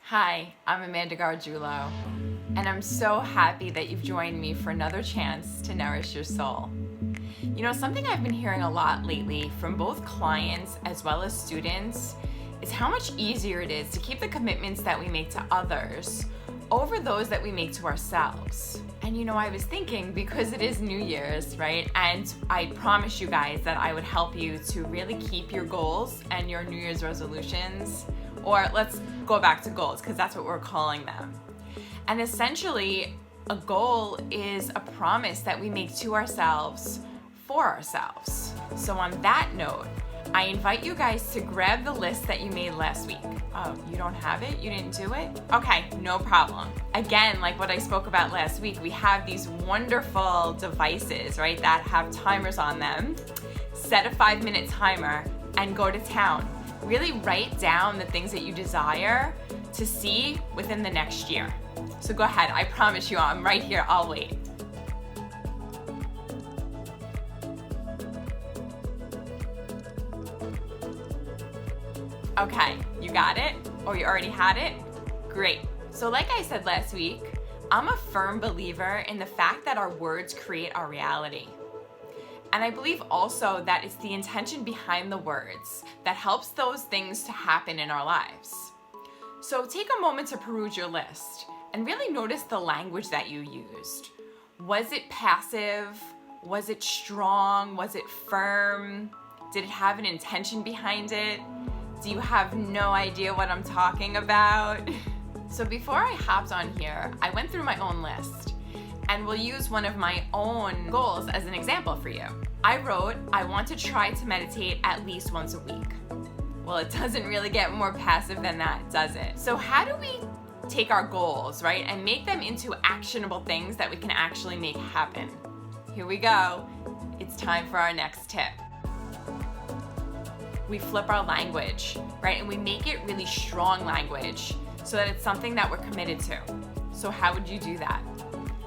Hi, I'm Amanda Gargiulo, and I'm so happy that you've joined me for another chance to nourish your soul. You know, something I've been hearing a lot lately from both clients as well as students is how much easier it is to keep the commitments that we make to others over those that we make to ourselves. And you know, I was thinking, because it is New Year's, right? And I promised you guys that I would help you to really keep your goals and your New Year's resolutions, or let's go back to goals because that's what we're calling them. And essentially, a goal is a promise that we make to ourselves for ourselves. So on that note, I invite you guys to grab the list that you made last week. Oh, you don't have it? You didn't do it? Okay, no problem. Again, like what I spoke about last week, we have these wonderful devices, right, that have timers on them. Set a 5-minute timer and go to town. Really write down the things that you desire to see within the next year. So go ahead, I promise you, I'm right here, I'll wait. Okay, you got it? Or you already had it? Great. So like I said last week, I'm a firm believer in the fact that our words create our reality. And I believe also that it's the intention behind the words that helps those things to happen in our lives. So take a moment to peruse your list and really notice the language that you used. Was it passive? Was it strong? Was it firm? Did it have an intention behind it? Do you have no idea what I'm talking about? So before I hopped on here, I went through my own list and will use one of my own goals as an example for you. I wrote, I want to try to meditate at least once a week. Well, it doesn't really get more passive than that, does it? So how do we take our goals, right, and make them into actionable things that we can actually make happen? Here we go. It's time for our next tip. We flip our language, right, and we make it really strong language so that it's something that we're committed to. So how would you do that?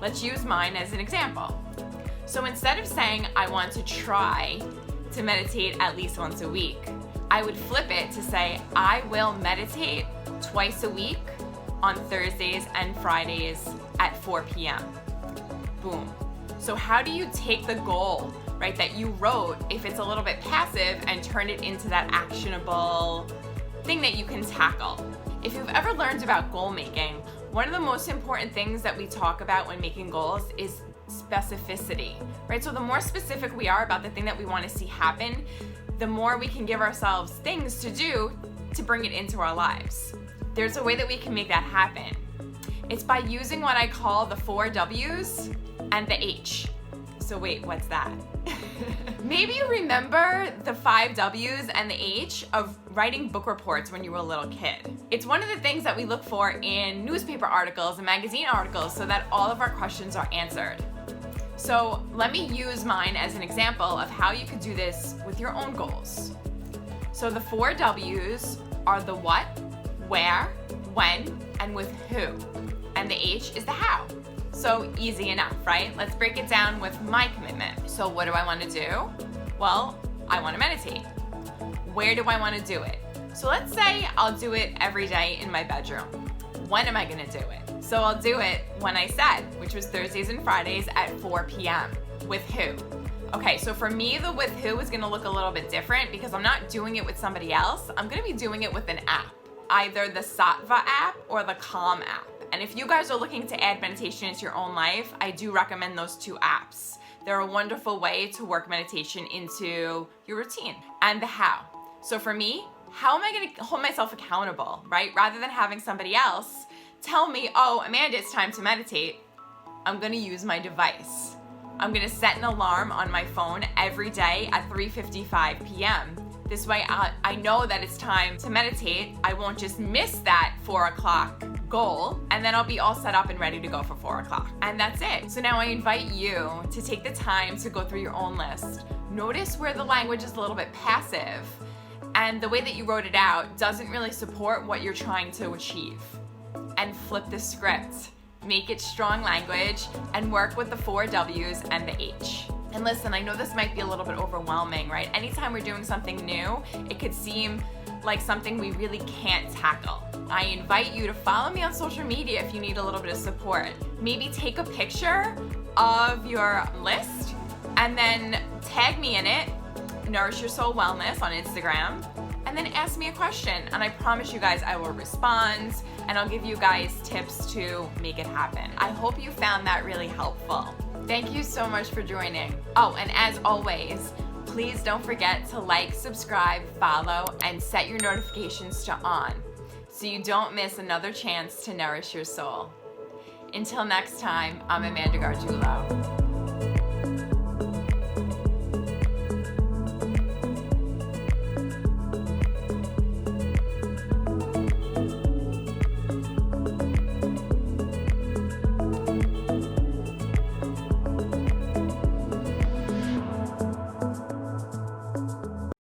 Let's use mine as an example. So instead of saying, I want to try to meditate at least once a week, I would flip it to say, I will meditate twice a week on Thursdays and Fridays at 4 p.m. Boom. So how do you take the goal, right, that you wrote, if it's a little bit passive, and turn it into that actionable thing that you can tackle? If you've ever learned about goal making, one of the most important things that we talk about when making goals is specificity, right? So the more specific we are about the thing that we want to see happen, the more we can give ourselves things to do to bring it into our lives. There's a way that we can make that happen. It's by using what I call the 4 W's and the H. So wait, what's that? Maybe you remember the 5 W's and the H of writing book reports when you were a little kid. It's one of the things that we look for in newspaper articles and magazine articles so that all of our questions are answered. So let me use mine as an example of how you could do this with your own goals. So the 4 W's are the what, where, when, and with who. And the H is the how. So easy enough, right? Let's break it down with my commitment. So what do I want to do? Well, I want to meditate. Where do I want to do it? So let's say I'll do it every day in my bedroom. When am I going to do it? So I'll do it when I said, which was Thursdays and Fridays at 4 p.m. With who? Okay, so for me, the with who is going to look a little bit different because I'm not doing it with somebody else. I'm going to be doing it with an app, either the Sattva app or the Calm app. And if you guys are looking to add meditation into your own life, I do recommend those 2 apps. They're a wonderful way to work meditation into your routine. And the how. So for me, how am I going to hold myself accountable, right? Rather than having somebody else tell me, oh, Amanda, it's time to meditate, I'm going to use my device. I'm going to set an alarm on my phone every day at 3:55 p.m. This way I know that it's time to meditate. I won't just miss that 4 o'clock goal, and then I'll be all set up and ready to go for 4 o'clock. And that's it. So now I invite you to take the time to go through your own list. Notice where the language is a little bit passive and the way that you wrote it out doesn't really support what you're trying to achieve. And flip the script. Make it strong language and work with the 4 W's and the H. And listen, I know this might be a little bit overwhelming, right? Anytime we're doing something new, it could seem like something we really can't tackle. I invite you to follow me on social media if you need a little bit of support. Maybe take a picture of your list and then tag me in it, Nourish Your Soul Wellness on Instagram, and then ask me a question. And I promise you guys I will respond and I'll give you guys tips to make it happen. I hope you found that really helpful. Thank you so much for joining. Oh, and as always, please don't forget to like, subscribe, follow, and set your notifications to on so you don't miss another chance to nourish your soul. Until next time, I'm Amanda Gargiulo.